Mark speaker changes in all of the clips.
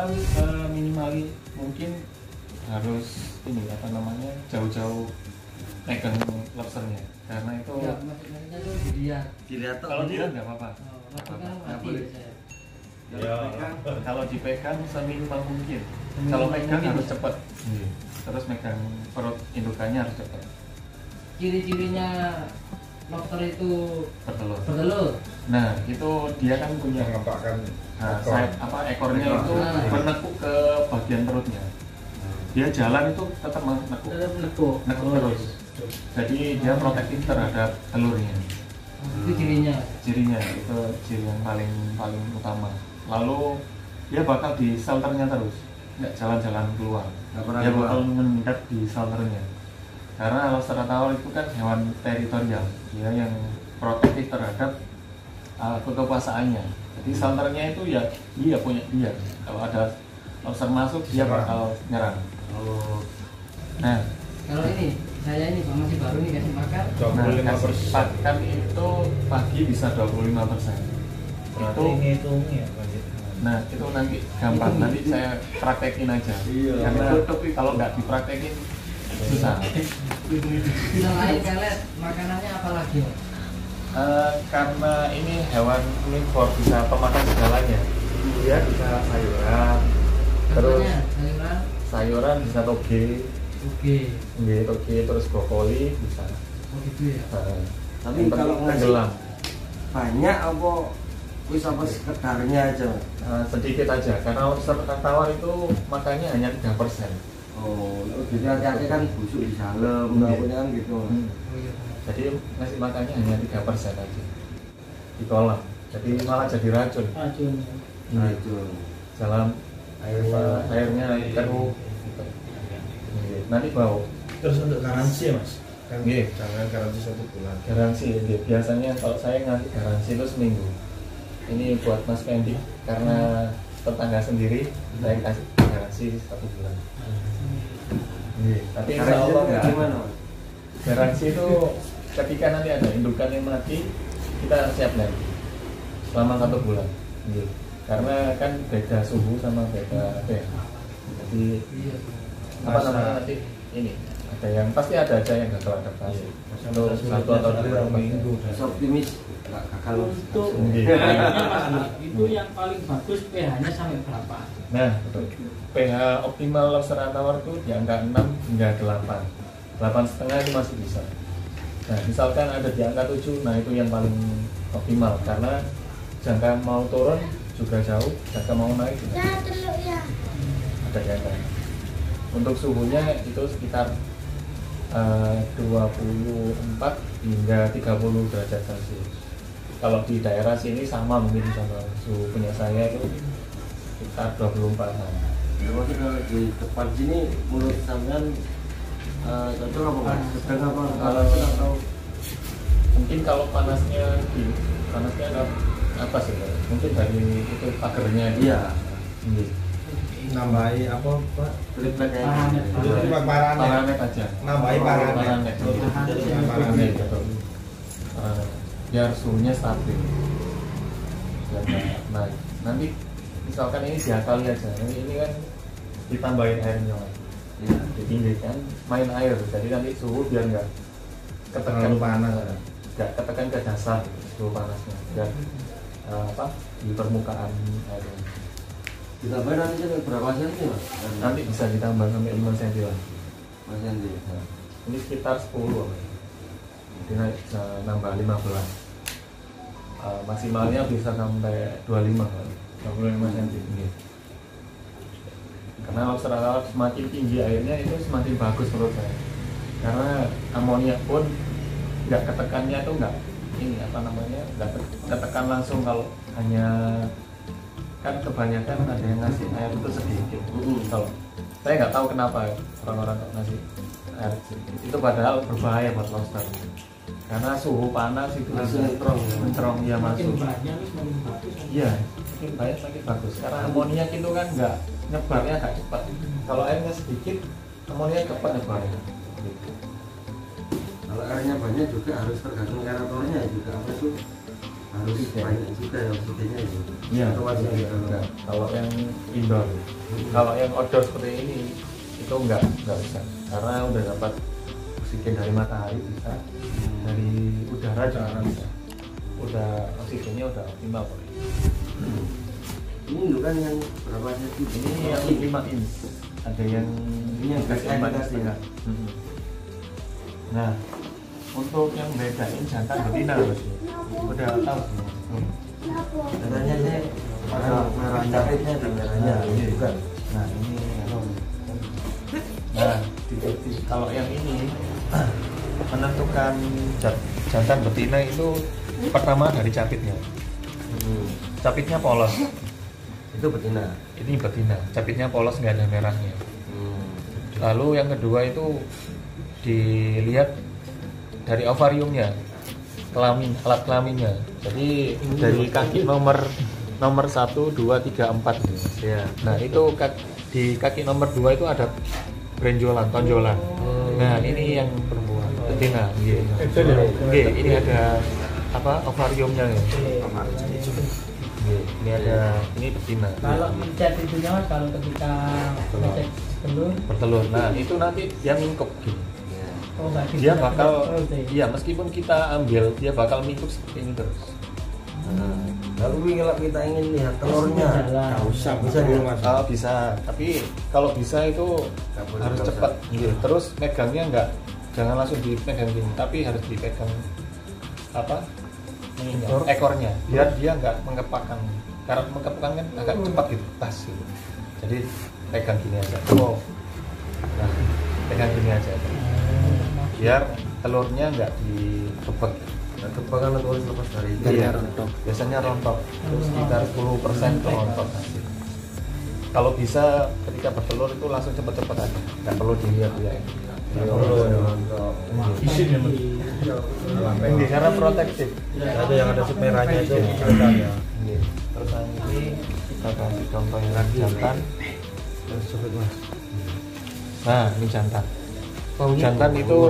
Speaker 1: pertama minimali mungkin harus ini apa namanya jauh-jauh pegang lobsternya karena itu
Speaker 2: Ya, maksudnya tuh dilihat.
Speaker 1: kalau dilihat nggak apa-apa.
Speaker 2: Lobster kan
Speaker 1: Nggak
Speaker 2: mati
Speaker 1: boleh.
Speaker 2: biasanya.
Speaker 1: Kalau dipegang seminimal mungkin.
Speaker 2: Seminimal
Speaker 1: Kalau pegang
Speaker 2: mungkin
Speaker 1: harus
Speaker 2: bisa.
Speaker 1: cepat. Terus megang perut indukannya harus cepat.
Speaker 2: Ciri-cirinya lobster itu
Speaker 1: Bertelur. Nah itu dia kan punya
Speaker 3: mengembangkan
Speaker 1: ekornya itu
Speaker 2: Nah.
Speaker 1: menekuk ke bagian perutnya. Dia jalan itu tetap menekuk.
Speaker 2: tetap menekuk.
Speaker 1: Nekuk terus. Jadi dia protektif terhadap telurnya.
Speaker 2: Itu cirinya.
Speaker 1: Cirinya itu ciri yang paling utama. Lalu dia bakal di shelternya terus, nggak jalan-jalan keluar. Dia bakal mengendap di shelternya. Karena lobster tawar itu kan hewan teritorial, dia yang protektif terhadap kekuasaannya. Jadi shelternya itu ya dia punya dia. Kalau ada lobster masuk dia bakal nyerang. Nah,
Speaker 2: Kalau ini saya ini Pak masih baru nih kasih makan.
Speaker 3: 25%.
Speaker 1: pakan itu pagi bisa 25%.
Speaker 3: Berarti
Speaker 1: Itu
Speaker 3: ngitungnya Pak.
Speaker 1: nah itu nanti gampang, nanti saya praktekin aja. Karena kalau nggak dipraktekin susah.
Speaker 2: Selain pelet, makanannya apa lagi? Mas?
Speaker 1: Karena ini hewan omnivore, bisa pemakan segalanya. Dia bisa sayuran, terus
Speaker 2: Contohnya
Speaker 1: sayuran bisa toge,
Speaker 2: oke.
Speaker 1: terus brokoli bisa.
Speaker 2: Oh gitu ya.
Speaker 4: Tapi
Speaker 1: Yang
Speaker 4: kalau
Speaker 1: penting
Speaker 4: ngasih
Speaker 1: tenggelam.
Speaker 4: banyak apa wis apa sekedarnya aja.
Speaker 1: Sedikit aja, karena lobster tawar itu makannya hanya 3%.
Speaker 4: Oh, jadi hati-hati kan busuk di dalam,
Speaker 1: Iya.
Speaker 4: kan gitu.
Speaker 2: Oh iya.
Speaker 1: Jadi ngasih makannya hanya 3% aja di kolam. Jadi malah jadi racun.
Speaker 2: Racun.
Speaker 4: Racun.
Speaker 1: Dalam airnya keruh. Gitu. Nanti bau.
Speaker 3: Terus untuk garansi ya Mas? Kan
Speaker 1: Iya.
Speaker 3: jangan garansi 1 bulan.
Speaker 1: Garansi, biasanya kalau saya ngasih garansi itu seminggu. Ini buat Mas Fendi karena tetangga sendiri, saya kasih garansi 1 bulan. Tapi insya Allah nggak.
Speaker 4: Gimana? Mas?
Speaker 1: Garansi itu ketika nanti ada indukan yang mati, kita siap lagi selama 1 bulan. Karena kan beda suhu sama beda pH. Jadi
Speaker 2: Iya.
Speaker 1: apa namanya nanti ini ada yang pasti ada aja yang gagal adaptasi. Untuk 1 atau 2 minggu.
Speaker 4: Optimis nggak gagal.
Speaker 2: Untuk
Speaker 1: Iya.
Speaker 2: pH-nya Mas, itu yang paling bagus pH-nya sampai berapa?
Speaker 1: Nah, betul. pH optimal lobster tawar itu di angka 6 hingga 8. 8,5 itu masih bisa. Nah, misalkan ada di angka 7, nah itu yang paling optimal karena jangka mau turun juga jauh, jangka mau naik juga ada jangka. Untuk suhunya itu sekitar 24 hingga 30 derajat Celcius. Kalau di daerah sini sama mungkin sama suhu punya saya itu sekitar 24-an.
Speaker 4: Ya, maksudnya kalau di depan sini menurut sampean cocok apa Mas? Sedang apa? Atau
Speaker 1: Mungkin kalau panasnya ada apa sih? Mungkin dari itu pagernya.
Speaker 4: iya,
Speaker 1: Iya.
Speaker 3: Nambahi apa Pak?
Speaker 4: triplek
Speaker 2: Paranet.
Speaker 4: kayak
Speaker 3: Itu cuma paranet.
Speaker 1: Paranet aja.
Speaker 3: Nambahi paranet.
Speaker 1: Paranet.
Speaker 3: Jadi cuma
Speaker 1: Paranet,
Speaker 3: paranet.
Speaker 1: betul. Paranet. Biar suhunya stabil. Biar nggak naik. Nanti misalkan ini diakali aja. Ini kan ditambahin airnya.
Speaker 4: Iya.
Speaker 1: Ditinggikan, main air. Jadi nanti suhu biar nggak ketekan
Speaker 3: Terlalu panas.
Speaker 1: nggak ketekan ke dasar suhu panasnya. Biar di permukaan airnya.
Speaker 4: Ditambahin nanti sampai berapa senti Mas?
Speaker 1: Nanti bisa ditambah sampai 5 cm lah.
Speaker 4: Mas Yandi.
Speaker 1: Nah, ini sekitar 10. Jadi naik bisa nambah 15. Maksimalnya bisa sampai 25 kali. 25 cm. Karena lobster tawar semakin tinggi airnya itu semakin bagus menurut saya. Karena amonia pun nggak ketekannya tuh nggak ini apa namanya nggak ketekan langsung. Kalau hanya kan kebanyakan ada yang ngasih air itu sedikit. Kalau saya nggak tahu kenapa orang-orang kok ngasih air sedikit. Itu padahal berbahaya buat lobster. Karena suhu panas itu
Speaker 4: Langsung
Speaker 1: mencerong ya
Speaker 2: Makin
Speaker 1: masuk.
Speaker 2: banyak makin bagus.
Speaker 1: Iya, makin banyak makin bagus. Karena amonia itu kan nggak nyebarnya agak cepat. Kalau airnya sedikit, amonia cepat nyebarnya. Gitu.
Speaker 4: Kalau airnya banyak juga harus tergantung karakternya juga apa itu harus banyak juga ya maksudnya ya.
Speaker 1: Iya.
Speaker 4: Kewajiban.
Speaker 1: Enggak. Kalau yang indoor, kalau yang outdoor seperti ini itu enggak bisa karena udah dapat oksigen dari matahari bisa, dari udara juga bisa. Udah oksigennya udah optimal kok.
Speaker 4: Ini dulu kan yang berapa cm?
Speaker 1: Ini yang 5 in. Ada yang
Speaker 4: Ini yang
Speaker 1: 5
Speaker 4: bedain
Speaker 1: in. Nah, untuk yang bedain jantan betina Bos. Udah tahu sih.
Speaker 4: Katanya sih ada merahnya, capitnya ada merahnya.
Speaker 1: Nah,
Speaker 4: Ini juga.
Speaker 1: Nah, ini nah, kalau yang ini menentukan jantan betina itu pertama dari capitnya. Capitnya polos.
Speaker 4: Itu betina.
Speaker 1: Ini betina. Capitnya polos, nggak ada merahnya. Lalu yang kedua itu dilihat dari ovariumnya, alat kelaminnya. Jadi dari kaki nomor 1, 2, 3, 4.
Speaker 4: Ya.
Speaker 1: Nah itu di kaki nomor 2 itu ada benjolan, tonjolan. Nah ini yang perempuan betina. Ini ada apa ovariumnya ya. Ini ada, ini betina.
Speaker 2: Kalau mencet itunya Mas, kalau ketika mencet
Speaker 1: Bertelur. Nah itu nanti dia mingkup gini. Dia bakal, iya meskipun kita ambil, dia bakal mingkup seperti ini terus.
Speaker 4: Lalu kalau kita ingin lihat telurnya,
Speaker 3: Nggak usah,
Speaker 4: bisa
Speaker 3: dulu
Speaker 4: ya?
Speaker 3: Mas.
Speaker 1: Bisa, tapi kalau bisa itu
Speaker 4: boleh
Speaker 1: harus
Speaker 4: kalau
Speaker 1: cepat.
Speaker 4: usah.
Speaker 1: Iya. Terus megangnya jangan langsung dipegang gini, tapi harus dipegang apa? Ininya, ekornya, biar dia nggak mengepakkan. Karena mengepakkan kan agak cepat gitu, tas gitu. Jadi pegang gini aja. Oh, nah, pegang gini aja. Biar telurnya nggak dikebek.
Speaker 4: Nah, kebangan atau lepas dari itu.
Speaker 1: Iya, biasanya rontok. Terus sekitar 10% ke rontok nanti. Kalau bisa ketika bertelur itu langsung cepet-cepet aja, nggak perlu dilihat ya.
Speaker 3: Isin ya Mas.
Speaker 1: Ini karena protektif.
Speaker 3: Ada yang ada merahnya itu jantan ya.
Speaker 1: Terus yang ini kita kasih contoh yang jantan.
Speaker 3: Terus cepet Mas.
Speaker 1: Nah ini jantan. Jantan itu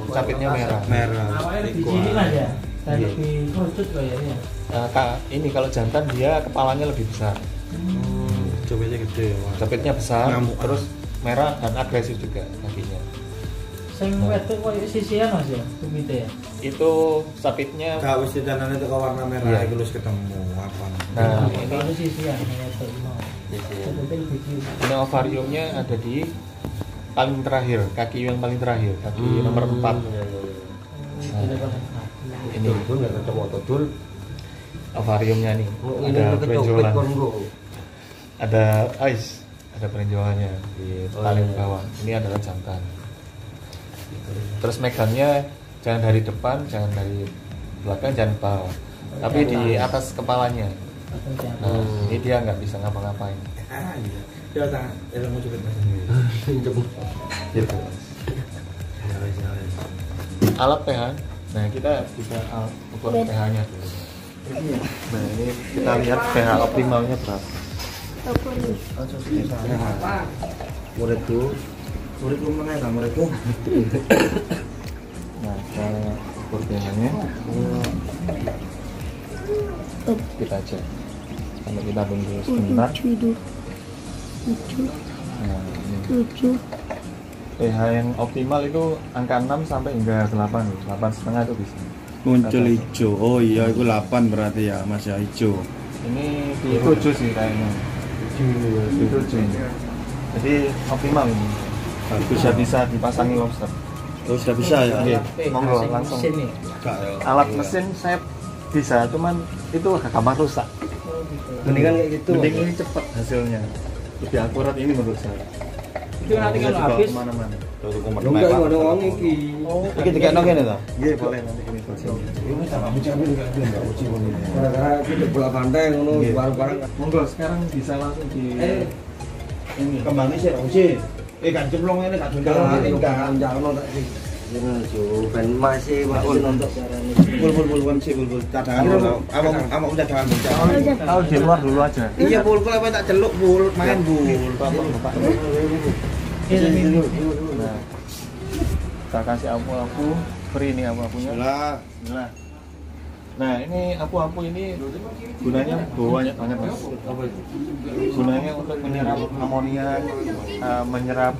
Speaker 1: capitnya merah.
Speaker 3: Merah.
Speaker 2: awalnya di sini Mas ya, dan lebih kerucut kayaknya.
Speaker 1: Ini kalau jantan dia kepalanya lebih besar,
Speaker 3: Cobanya gede ya Mas.
Speaker 1: capitnya besar,
Speaker 3: Ngamuk.
Speaker 1: terus merah dan agresif juga kakinya.
Speaker 2: Sing wedok koyo sisian Mas ya, kumite ya.
Speaker 1: Itu capitnya.
Speaker 3: Gak wis ditanan itu ke warna merah
Speaker 1: Iya.
Speaker 3: itu wis ketemu apa.
Speaker 1: Nah
Speaker 2: Kalau
Speaker 1: ini
Speaker 2: sisian wedok mau. Betul lebih kiri.
Speaker 1: ini ovariumnya ada di paling terakhir, kaki yang paling terakhir, kaki nomor 4. Ini
Speaker 4: Dul nggak ketemu atau dul.
Speaker 1: ovariumnya nih,
Speaker 4: Ini
Speaker 1: ada
Speaker 4: ketopet
Speaker 1: benjolan,
Speaker 4: Kongo.
Speaker 1: ada ice, ada benjolannya di paling bawah. Ini adalah jantan. Terus megangnya jangan dari depan, jangan dari belakang, jangan bawah, tapi di atas kepalanya. Nah, ini dia nggak bisa ngapa-ngapain.
Speaker 3: Ah iya. Ya tangan, ya mau cepet Mas.
Speaker 1: Gitu. Alat pH. Nah, kita bisa ukur pH-nya dulu. Nah, ini kita lihat pH optimalnya berapa.
Speaker 3: Muridku mana ya muridku?
Speaker 1: Nah, kita ukur pH-nya. Kita cek. Kalau kita tunggu sebentar. Nah, ini. pH yang optimal itu angka 6 sampai hingga 8, 8,5 itu bisa.
Speaker 3: Muncul hijau. Oh iya, itu 8 berarti ya Mas ya hijau.
Speaker 1: Ini di 7 sih kayaknya. Di 7 ini. Jadi optimal ini. Bisa dipasangi lobster.
Speaker 3: Oh sudah bisa ya?
Speaker 1: Iya, monggo langsung.
Speaker 2: Sini.
Speaker 3: Enggak ya.
Speaker 1: Alat mesin saya bisa, cuman itu agak gampang rusak.
Speaker 4: Mendingan kayak gitu.
Speaker 1: Mending ini cepat hasilnya. Lebih akurat ini menurut saya.
Speaker 2: Itu nanti kalau
Speaker 1: Dibawa
Speaker 2: habis
Speaker 1: kemana-mana.
Speaker 4: Lu enggak ada uang iki.
Speaker 3: Iki dikekno kene to?
Speaker 1: Iya boleh nanti ini hasilnya.
Speaker 3: Ini sama uji ambil enggak uji ini.
Speaker 4: Gara-gara kita bola pantai ngono
Speaker 1: Iya.
Speaker 4: bareng-bareng.
Speaker 1: Monggo sekarang bisa langsung di ini.
Speaker 3: Kembangnya sih uji. Kan cemplung ini kan
Speaker 4: Jangan
Speaker 3: enggak.
Speaker 4: jangan tak sih. Ini jo ben masih nonton carane.
Speaker 3: Bul cadangan. Amok cadangan bocah.
Speaker 1: Tahu di luar dulu aja.
Speaker 3: Iya bul kalau tak celuk bul main bul.
Speaker 1: Bapak.
Speaker 2: ini.
Speaker 1: Nah, kita kasih abu-abu free nih abu-abunya.
Speaker 3: Lah.
Speaker 1: Bismillah. Nah ini ampu-ampu ini gunanya banyak banget mas.
Speaker 4: Apa itu?
Speaker 1: Gunanya untuk menyerap amonia, menyerap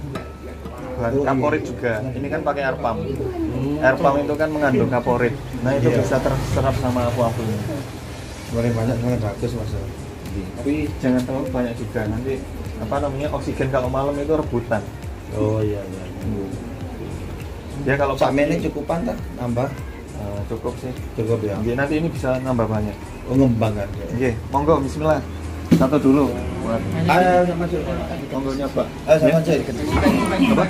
Speaker 1: bahan kaporit juga. Ini kan pakai air pump. Air pump itu kan mengandung kaporit. Nah itu bisa terserap sama ampu-ampu ini.
Speaker 3: Boleh banyak sangat bagus mas.
Speaker 1: Tapi jangan terlalu banyak juga, nanti apa namanya oksigen kalau malam itu rebutan.
Speaker 3: Oh iya.
Speaker 1: Ya kalau
Speaker 3: Sakmene cukupan tak? Nambah?
Speaker 1: cukup sih.
Speaker 3: Cukup ya.
Speaker 1: Oke, nanti ini bisa nambah banyak.
Speaker 3: Oh ngembangkan.
Speaker 1: Oke, monggo bismillah. Satu dulu buat
Speaker 3: Ayo sama Cil.
Speaker 1: monggo nyoba.
Speaker 3: Ayo sama Cil.
Speaker 1: Apa?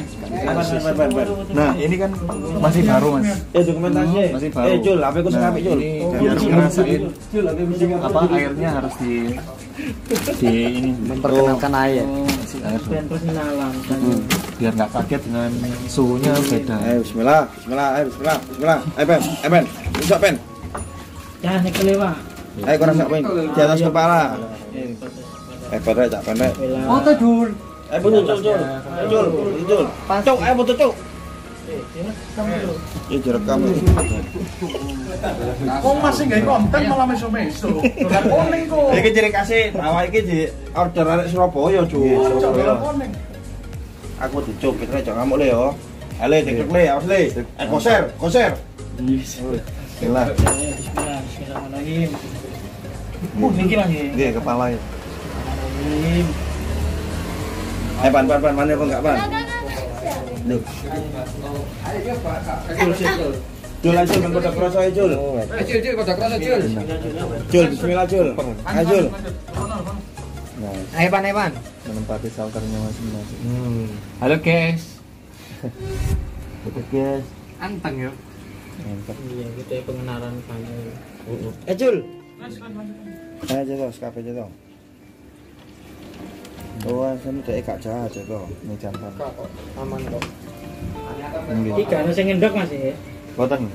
Speaker 1: Nah, ini kan masih baru, Mas.
Speaker 3: Dokumentasi.
Speaker 1: Masih baru.
Speaker 3: Jul, apa aku
Speaker 1: Nah,
Speaker 3: sampai Jul?
Speaker 1: ini biar ngerasain apa airnya harus di ini
Speaker 2: Memperkenalkan air.
Speaker 1: si air.
Speaker 2: Terus menalang.
Speaker 1: Biar nggak kaget dengan suhunya beda.
Speaker 3: Ayo bismillah. Bismillah. Ayo pen. Bisa pen.
Speaker 2: Jangan kelewat.
Speaker 3: Ayo kau rasa pen. Di atas kepala. Pendek, cak pendek.
Speaker 2: Oh, Jul.
Speaker 3: Ayo betul Jul. Cuk, ayo betul cuk. Ini direkam.
Speaker 5: Kok masih nggak konten malah meso-meso. Lah kuning kok.
Speaker 3: Iki ciri kasih awak iki di order arek Surabaya, Cuk.
Speaker 5: Coba kuning.
Speaker 3: Aku dicuk, kita aja ngamuk le yo. Ale diklik le, awas le. Konser.
Speaker 1: Bismillah.
Speaker 2: Bismillahirrahmanirrahim. Niki lagi.
Speaker 1: Nggih, kepala ya.
Speaker 3: Pan, mana kok enggak pan? Duh. Jul aja kan pada kroso aja Jul.
Speaker 5: Cil, pada kerasa Cil.
Speaker 3: Jul, bismillah Jul. Ayo Jul.
Speaker 1: Nah,
Speaker 2: Ayo Pan.
Speaker 1: menempati shelternya masing-masing.
Speaker 2: Halo guys.
Speaker 3: Oke guys.
Speaker 2: Anteng ya.
Speaker 1: Mantap.
Speaker 2: Iya, kita pengenalan panggil.
Speaker 3: Jul. Ayo aja toh, skape aja toh. Oh, saya udah gak jahat aja toh.
Speaker 1: Ini jantan.
Speaker 2: Aman kok.
Speaker 1: Nggih.
Speaker 2: Iki kan sing ngendok Mas ya.
Speaker 1: Boten.